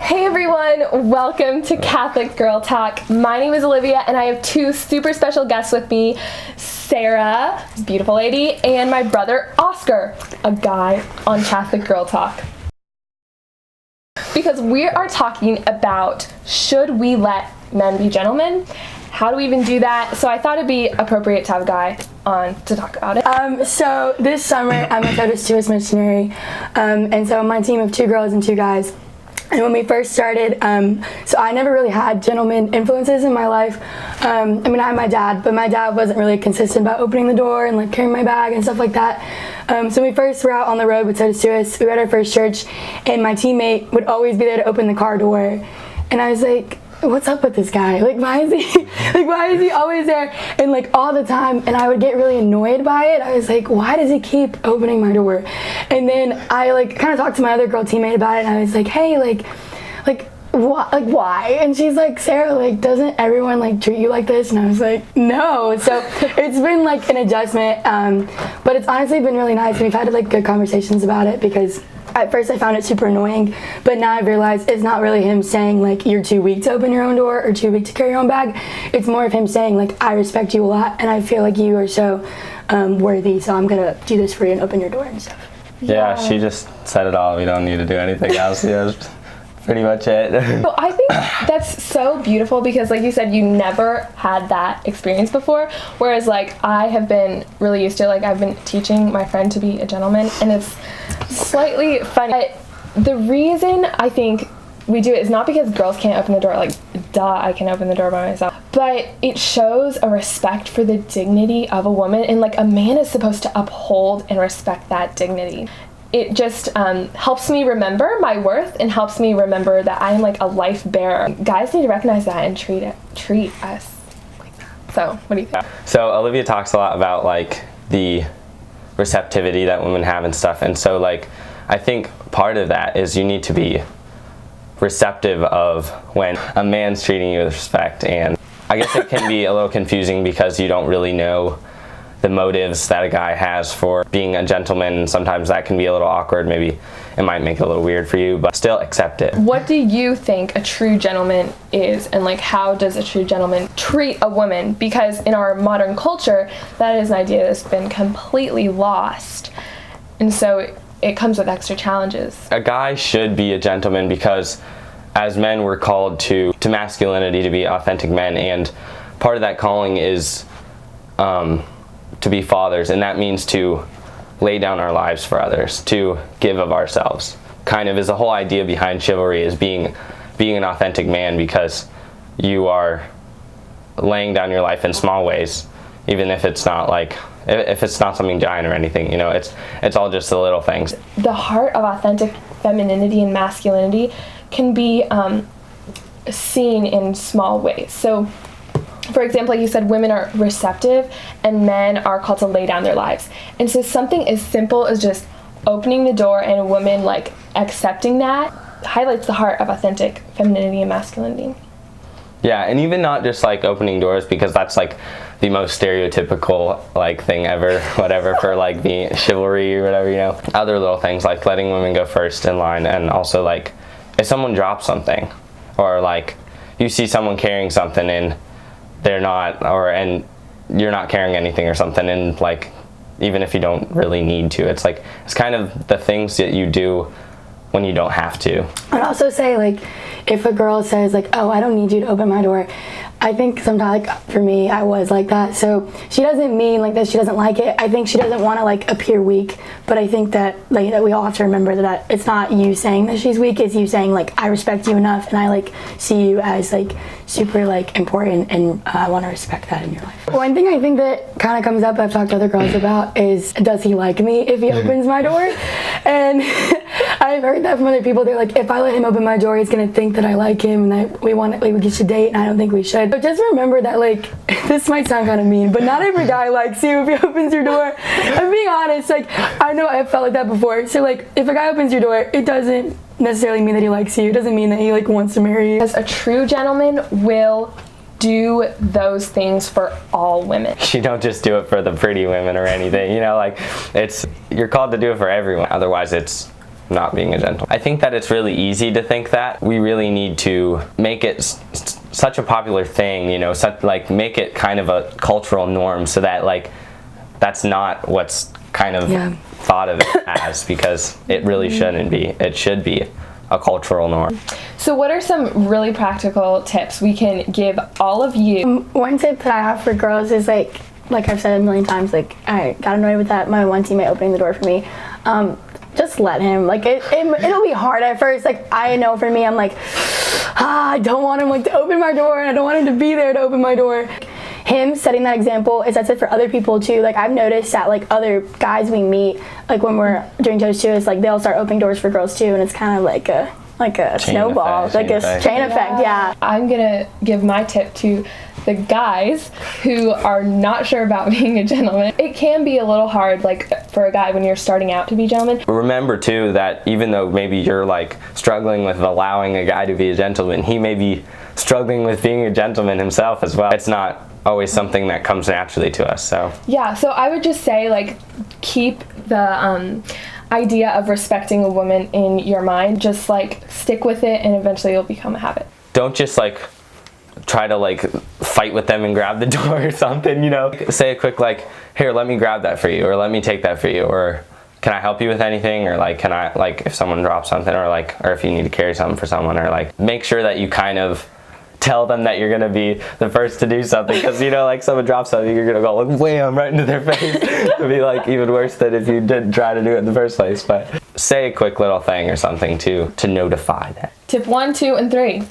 Hey everyone, welcome to Catholic Girl Talk. My name is Olivia and I have two super special guests with me, Sarah, beautiful lady, and my brother Oscar, a guy on Catholic Girl Talk. Because we are talking about, should we let men be gentlemen? How do we even do that? So I thought it'd be appropriate to have a guy on to talk about it. So this summer I'm a Totus Tuus missionary, and so I'm on a team of 2 girls and 2 guys. And when we first started, so I never really had gentleman influences in my life. I mean, I had my dad, but my dad wasn't really consistent about opening the door and like carrying my bag and stuff like that. So when we first were out on the road with Totus Tuus, we were at our first church, and my teammate would always be there to open the car door. And I was like, what's up with this guy? Like, why is he always there and like all the time? And I would get really annoyed by it. I was like, why does he keep opening my door? And then I like kind of talked to my other girl teammate about it, and I was like, hey, like why? And she's like, Sarah, like, doesn't everyone like treat you like this? And I was like, no. So it's been like an adjustment, but it's honestly been really nice, and we've had like good conversations about it, because at first I found it super annoying, but now I've realized it's not really him saying like you're too weak to open your own door or too weak to carry your own bag. It's more of him saying like, I respect you a lot and I feel like you are so worthy, so I'm gonna do this for you and open your door and stuff. Yeah, she just said it all. We don't need to do anything else. That's pretty much it. Well, I think that's so beautiful, because like you said, you never had that experience before, whereas like I have been really used to, like, I've been teaching my friend to be a gentleman, and it's slightly funny. But the reason I think we do it is not because girls can't open the door, like, duh, I can open the door by myself, but it shows a respect for the dignity of a woman, and like a man is supposed to uphold and respect that dignity. It just helps me remember my worth and helps me remember that I'm like a life bearer. Guys need to recognize that and treat us like that. So what do you think? So Olivia talks a lot about like the receptivity that women have and stuff, and so like I think part of that is you need to be receptive of when a man's treating you with respect. And I guess it can be a little confusing because you don't really know the motives that a guy has for being a gentleman, and sometimes that can be a little awkward. Maybe it might make it a little weird for you, but still accept it. What do you think a true gentleman is, and like how does a true gentleman treat a woman? Because in our modern culture, that is an idea that's been completely lost, and so it comes with extra challenges. A guy should be a gentleman because as men we're called to masculinity, to be authentic men, and part of that calling is to be fathers, and that means to lay down our lives for others, to give of ourselves. Kind of is the whole idea behind chivalry, is being an authentic man, because you are laying down your life in small ways, even if it's not like, if it's not something giant or anything, you know, it's all just the little things. The heart of authentic femininity and masculinity can be seen in small ways. So for example, like you said, women are receptive and men are called to lay down their lives. And so something as simple as just opening the door and a woman like accepting that highlights the heart of authentic femininity and masculinity. Yeah, and even not just like opening doors, because that's like the most stereotypical like thing ever, whatever, for like the chivalry or whatever, you know. Other little things like letting women go first in line, and also like if someone drops something, or like you see someone carrying something and they're not, and you're not carrying anything or something, and like even if you don't really need to, it's like it's kind of the things that you do when you don't have to. I'd also say, like, if a girl says like, oh, I don't need you to open my door, I think sometimes, like, for me, I was like that. So she doesn't mean like that she doesn't like it. I think she doesn't want to like appear weak, but I think that like that we all have to remember that it's not you saying that she's weak, it's you saying like, I respect you enough and I like see you as like super like important, and I want to respect that in your life. One thing I think that kind of comes up, I've talked to other girls about, is does he like me if he opens my door? And I've heard that from other people. They're like, if I let him open my door, he's gonna think that I like him and that we get to date, and I don't think we should. But just remember that, like, this might sound kind of mean, but not every guy likes you if he opens your door. I'm being honest, like, I know I've felt like that before. So like, if a guy opens your door, it doesn't necessarily mean that he likes you. It doesn't mean that he like wants to marry you. As a true gentleman will do those things for all women. You don't just do it for the pretty women or anything, you know, like you're called to do it for everyone. Otherwise it's not being a gentleman. I think that it's really easy to think that. We really need to make it such a popular thing, you know, like make it kind of a cultural norm, so that like that's not what's kind of thought of it as, because it really shouldn't be. It should be a cultural norm. So what are some really practical tips we can give all of you? One tip that I have for girls is like I've said a million times, like I got annoyed with that, my one teammate opening the door for me. Just let him. Like it'll be hard at first. Like I know for me, I'm like, I don't want him like to open my door, and I don't want him to be there to open my door. Him setting that example, it sets it for other people too. Like I've noticed that like other guys we meet, like when we're doing toes too, it's like they'll start opening doors for girls too, and it's kind of like a snowball, like a chain effect. Yeah. I'm gonna give my tip to the guys who are not sure about being a gentleman. It can be a little hard, like for a guy when you're starting out to be a gentleman. Remember too that even though maybe you're like struggling with allowing a guy to be a gentleman, he may be struggling with being a gentleman himself as well. It's not always something that comes naturally to us. So yeah, so I would just say like keep the idea of respecting a woman in your mind. Just like stick with it, and eventually it'll become a habit. Don't just like try to like fight with them and grab the door or something, you know. Say a quick like, here, let me grab that for you, or let me take that for you, or can I help you with anything, or like can I, like if someone drops something, or like, or if you need to carry something for someone, or like make sure that you kind of tell them that you're gonna be the first to do something, because you know, like someone drops something, you're gonna go like wham right into their face. It'd be like even worse than if you didn't try to do it in the first place. But say a quick little thing or something to notify that. Tip 1, 2, and 3.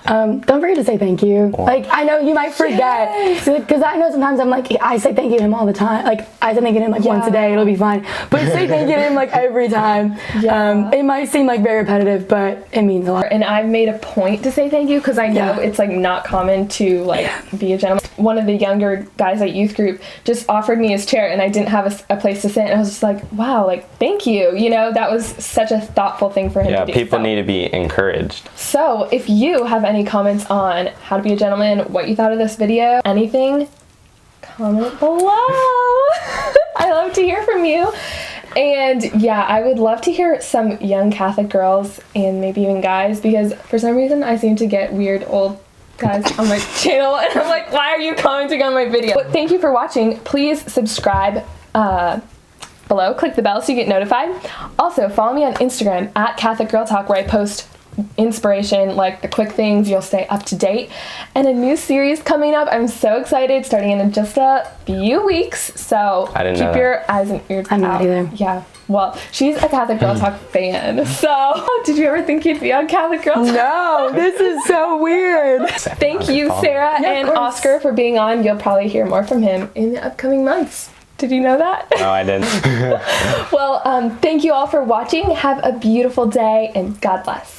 Don't forget to say thank you. Like I know you might forget, because I know sometimes I'm like, I say thank you to him all the time. Like I say thank you to him like once a day, it'll be fine. But say thank you to him like every time. It might seem like very repetitive, but it means a lot. And I've made a point to say thank you, because I know it's like not common to like be a gentleman. One of the younger guys at youth group just offered me his chair, and I didn't have a place to sit, and I was just like, wow, like thank you. You know, that was such a thoughtful thing for him to do. Yeah, people need to be encouraged. So if you have any comments on how to be a gentleman, what you thought of this video, anything, comment below. I love to hear from you. And yeah, I would love to hear some young Catholic girls and maybe even guys, because for some reason I seem to get weird old guys on my channel, and I'm like, why are you commenting on my video? But thank you for watching. Please subscribe below, click the bell so you get notified. Also follow me on Instagram at Catholic Girl Talk, where I post inspiration, like the quick things. You'll stay up to date, and a new series coming up. I'm so excited, starting in just a few weeks, so keep your eyes and ears out. I'm not either. Yeah, well, she's a Catholic Girl Talk fan, so did you ever think you'd be on Catholic Girl Talk? No, this is so weird. Thank you, Sarah and Oscar, for being on. You'll probably hear more from him in the upcoming months. Did you know that? No, I didn't. Well, thank you all for watching. Have a beautiful day, and God bless.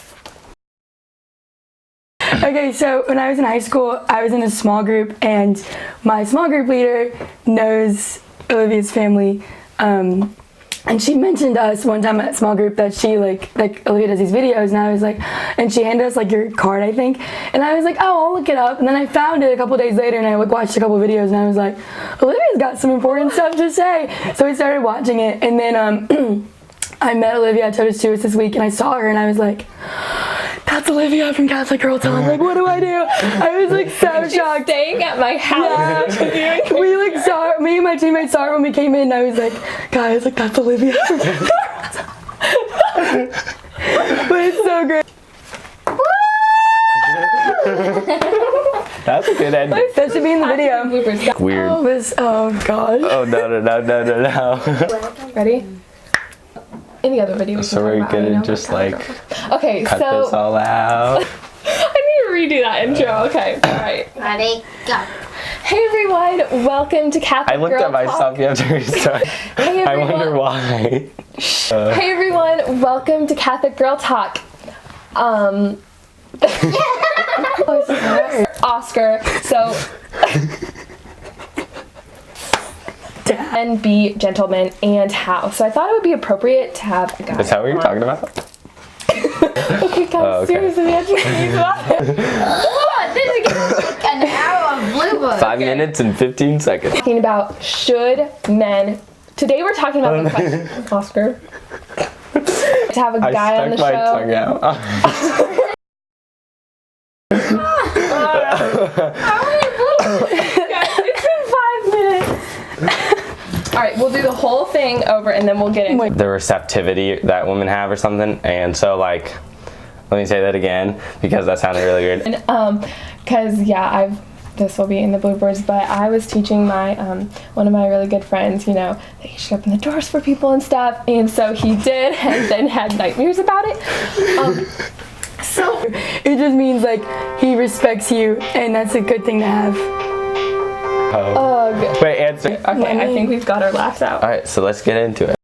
Okay, so when I was in high school, I was in a small group, and my small group leader knows Olivia's family, and she mentioned us one time at small group that she like Olivia does these videos, and I was like, and she handed us like your card, I think, and I was like, oh, I'll look it up, and then I found it a couple days later, and I like watched a couple videos, and I was like, Olivia's got some important stuff to say, so we started watching it, and then I met Olivia at Totus Tuus this week, and I saw her, and I was like, that's Olivia from Catholic Girl Talk. Like, what do I do? I was like so shocked. Staying at my house. Yeah. We like saw her, me and my teammates saw her when we came in, and I was like, guys, like that's Olivia from Catholic Girl Talk. But it's so great. That's a good ending. That should be in the video. Weird. Oh god. Oh no. Ready? Any other video? So we're gonna just like okay, cut so this all out. I need to redo that intro. Okay, all right. Ready, go. Hey everyone, welcome to Catholic Girl Talk. I looked at myself. You have to restart. Hey I everyone. wonder why. Hey everyone, welcome to Catholic Girl Talk. Oscar. So. And be gentlemen, and how. So I thought it would be appropriate to have a guy. Is that what you're talking about? Okay, guys, seriously, we have to read about it. What? This is like an hour of blue book. 5 minutes and 15 seconds. Talking about should men. Today we're talking about the question, Oscar. to have a guy on the I show. stuck my tongue out. It's been 5 minutes. All right, we'll do the whole thing over and then we'll get into The receptivity that women have or something, and so like, let me say that again because that sounded really weird. And because yeah, this will be in the bloopers, but I was teaching my one of my really good friends, you know, that he should open the doors for people and stuff, and so he did, and then had nightmares about it. So It just means like he respects you, and that's a good thing to have. Oh. Wait, answer. okay, I think we've got our laughs out. All right, so let's get into it.